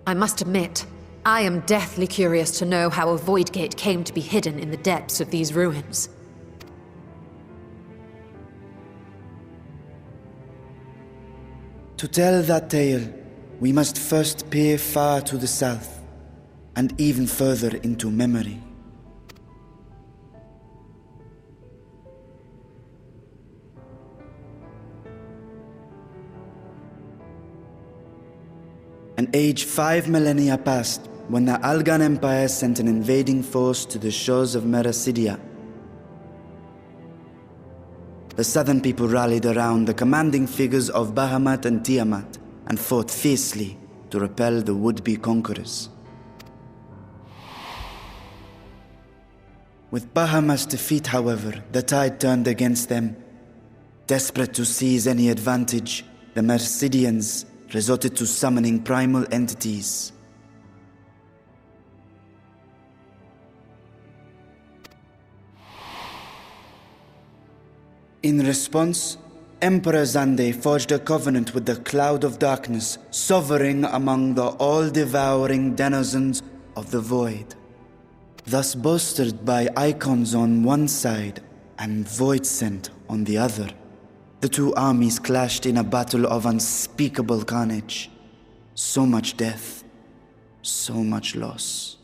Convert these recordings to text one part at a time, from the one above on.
I must admit, I am deathly curious to know how a void gate came to be hidden in the depths of these ruins. To tell that tale, we must first peer far to the south, and even further into memory. An age 5 millennia passed when the Algan Empire sent an invading force to the shores of Merasidia. The southern people rallied around the commanding figures of Bahamut and Tiamat and fought fiercely to repel the would-be conquerors. With Bahamut's defeat, however, the tide turned against them. Desperate to seize any advantage, the Mercidians resorted to summoning primal entities. In response, Emperor Zande forged a covenant with the Cloud of Darkness, sovereign among the all-devouring denizens of the Void. Thus bolstered by icons on one side and Void Scent on the other, the two armies clashed in a battle of unspeakable carnage. So much death, so much loss.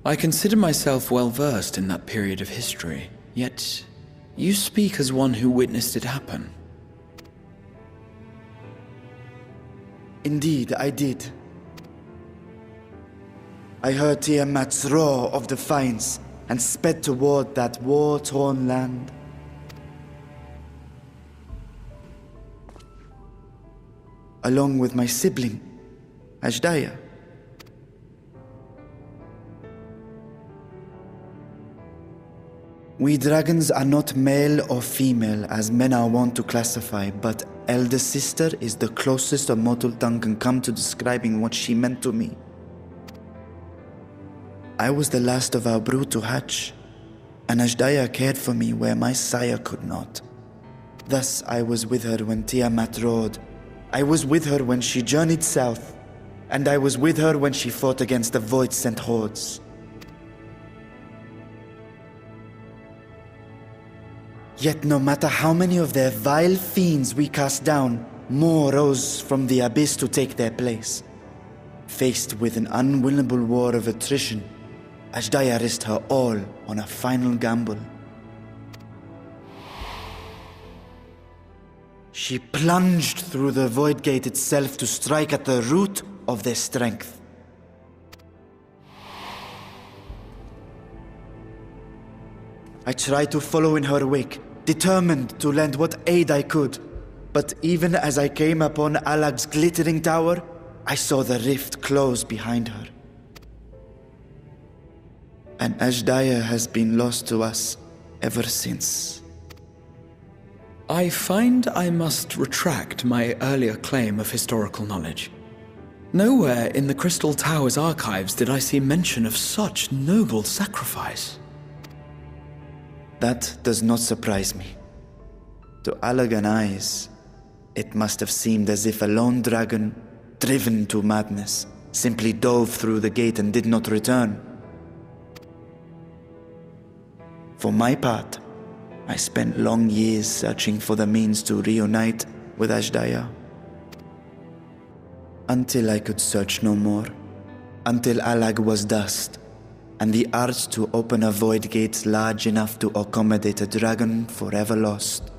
I consider myself well versed in that period of history, yet you speak as one who witnessed it happen. Indeed, I did. I heard Tiamat's roar of defiance and sped toward that war-torn land. Along with my sibling, Ajdaya. We dragons are not male or female as men are wont to classify, but elder sister is the closest a mortal tongue can come to describing what she meant to me. I was the last of our brood to hatch, and Ajdaya cared for me where my sire could not. Thus I was with her when Tiamat roared, I was with her when she journeyed south, and I was with her when she fought against the Void-sent hordes. Yet no matter how many of their vile fiends we cast down, more rose from the abyss to take their place. Faced with an unwinnable war of attrition, Ajdaya risked her all on a final gamble. She plunged through the Void Gate itself to strike at the root of their strength. I tried to follow in her wake, determined to lend what aid I could. But even as I came upon Alag's glittering tower, I saw the rift close behind her. And Ajdaya has been lost to us ever since. I find I must retract my earlier claim of historical knowledge. Nowhere in the Crystal Tower's archives did I see mention of such noble sacrifice. That does not surprise me. To Allagan eyes, it must have seemed as if a lone dragon, driven to madness, simply dove through the gate and did not return. For my part, I spent long years searching for the means to reunite with Ajdaya. Until I could search no more. Until Allag was dust, and the art to open a void gate large enough to accommodate a dragon forever lost.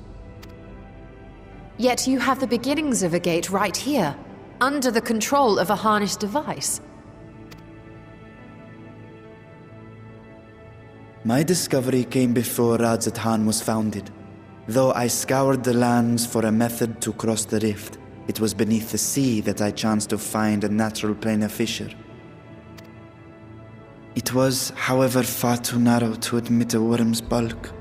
Yet you have the beginnings of a gate right here, under the control of a harnessed device. My discovery came before Radzat was founded. Though I scoured the lands for a method to cross the rift, it was beneath the sea that I chanced to find a natural planar fissure. It was, however, far too narrow to admit a worm's bulk.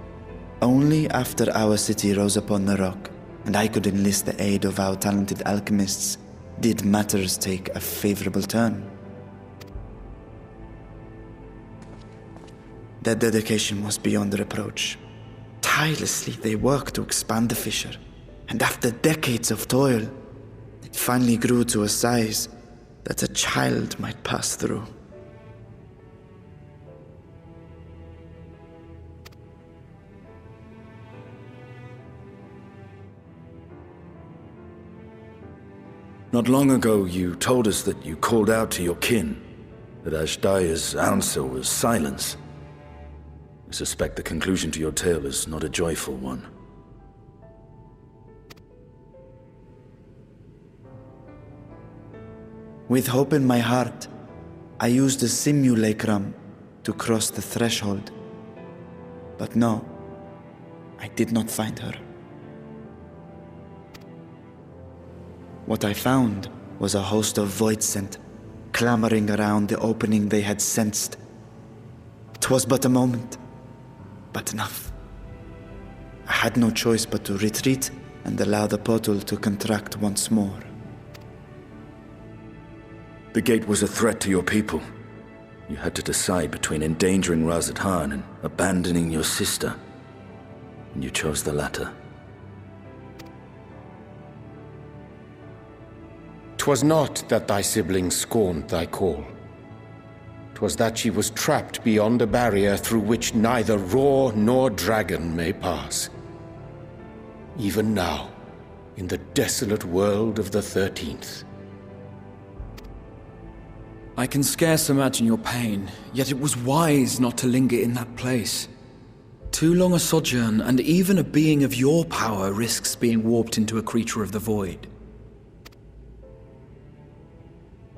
Only after our city rose upon the rock, and I could enlist the aid of our talented alchemists, did matters take a favorable turn. Their dedication was beyond reproach. Tirelessly they worked to expand the fissure, And after decades of toil, it finally grew to a size that a child might pass through. Not long ago, you told us that you called out to your kin, that Ashdaya's answer was silence. I suspect the conclusion to your tale is not a joyful one. With hope in my heart, I used the simulacrum to cross the threshold. But no, I did not find her. What I found was a host of void-sent, clamoring around the opening they had sensed. 'Twas but a moment, but enough. I had no choice but to retreat and allow the portal to contract once more. The gate was a threat to your people. You had to decide between endangering Razat Khan and abandoning your sister. And you chose the latter. 'Twas not that thy siblings scorned thy call. 'Twas that she was trapped beyond a barrier through which neither roar nor dragon may pass. Even now, in the desolate world of the 13th. I can scarce imagine your pain, yet it was wise not to linger in that place. Too long a sojourn, and even a being of your power risks being warped into a creature of the void.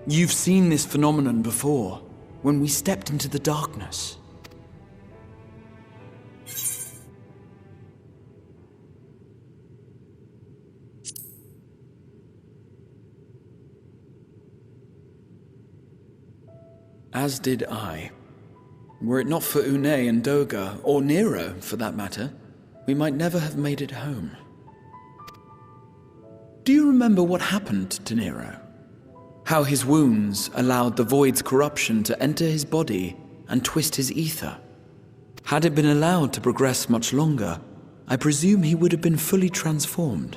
You've seen this phenomenon before, when we stepped into the darkness. As did I. Were it not for Unei and Doga, or Nero for that matter, we might never have made it home. Do you remember what happened to Nero? How his wounds allowed the void's corruption to enter his body and twist his ether? Had it been allowed to progress much longer, I presume he would have been fully transformed.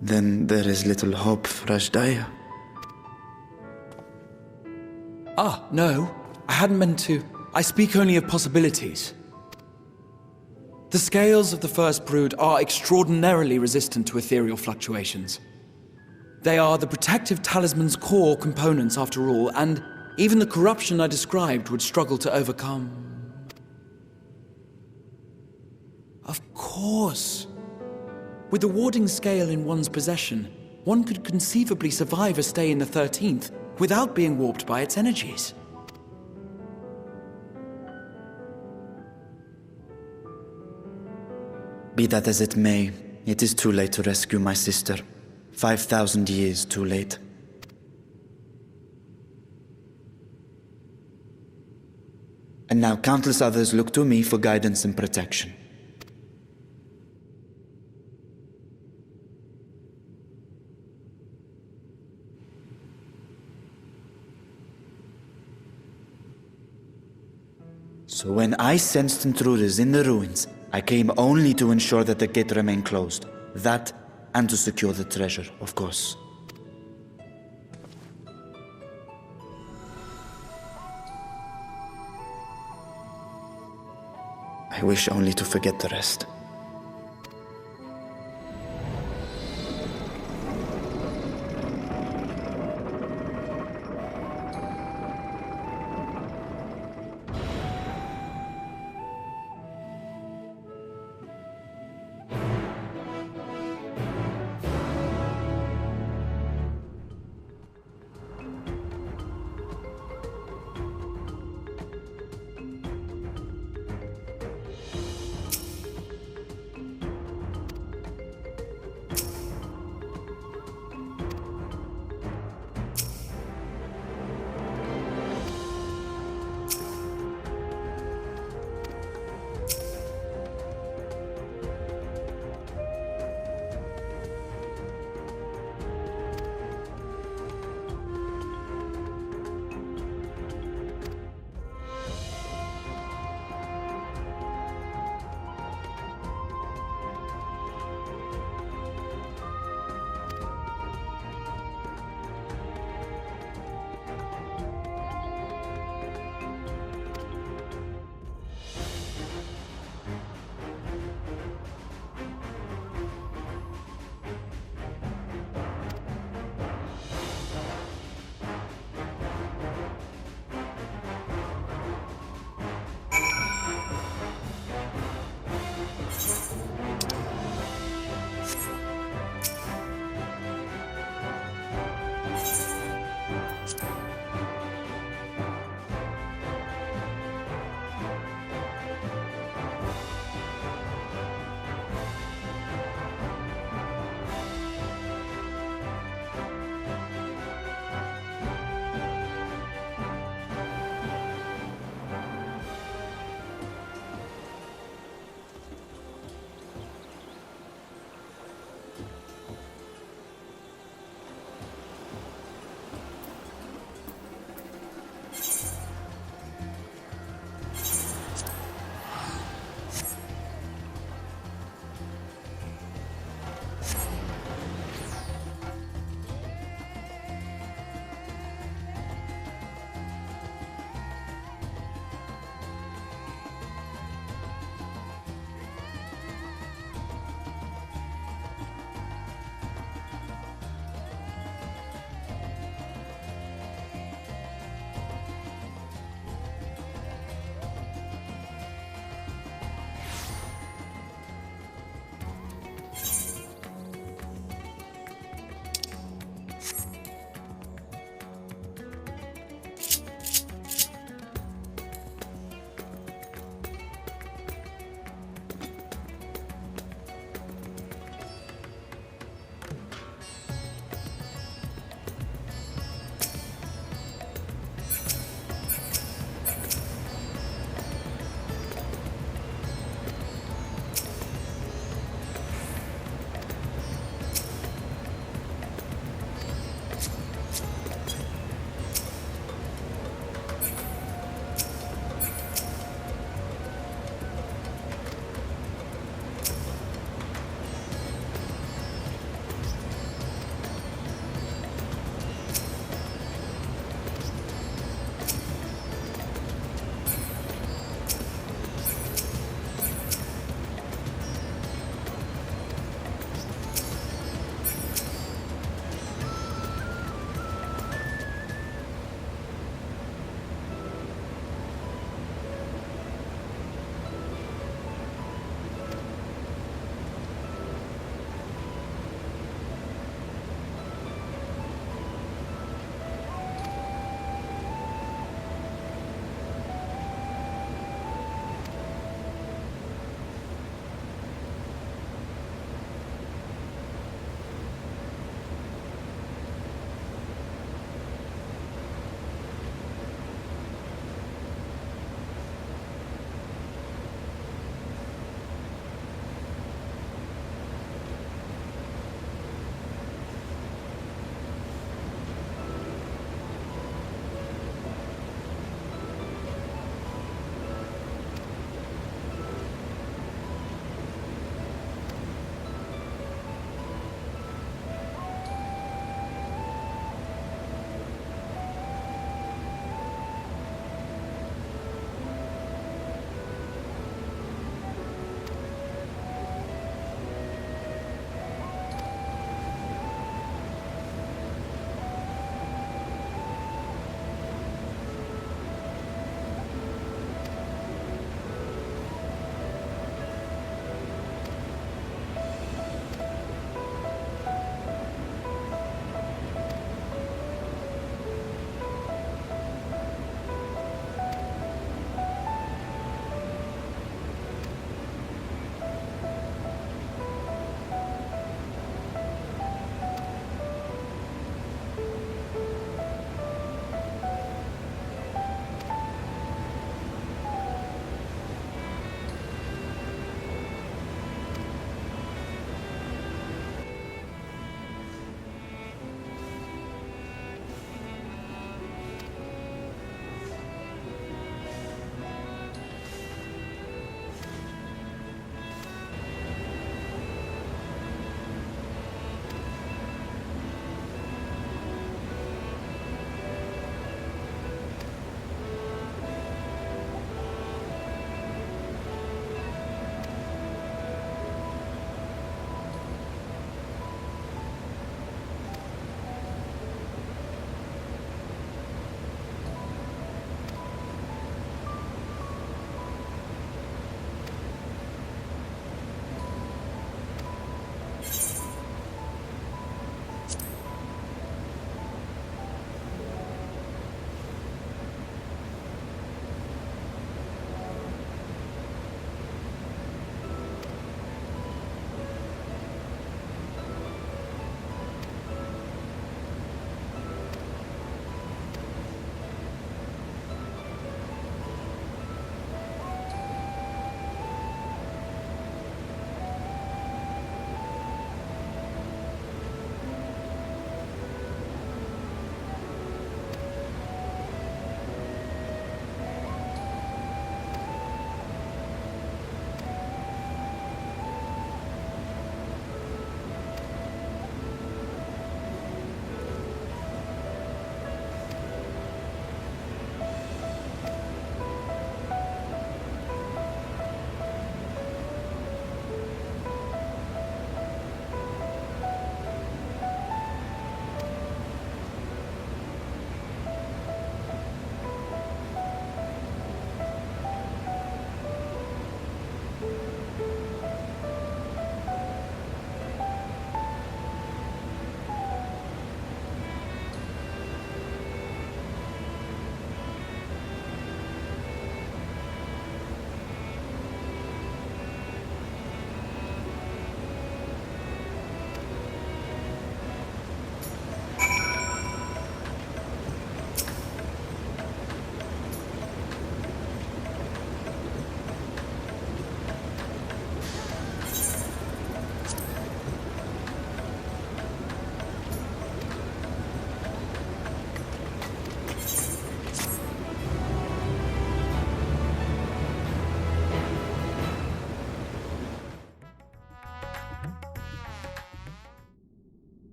Then there is little hope for Ashdaya. Ah, no. I hadn't meant to. I speak only of possibilities. The scales of the First Brood are extraordinarily resistant to ethereal fluctuations. They are the protective talisman's core components after all, and even the corruption I described would struggle to overcome. Of course. With the warding scale in one's possession, one could conceivably survive a stay in the 13th without being warped by its energies. Be that as it may, it is too late to rescue my sister. 5,000 years too late. And now countless others look to me for guidance and protection. So when I sensed intruders in the ruins, I came only to ensure that the gate remained closed. That, and to secure the treasure, of course. I wish only to forget the rest.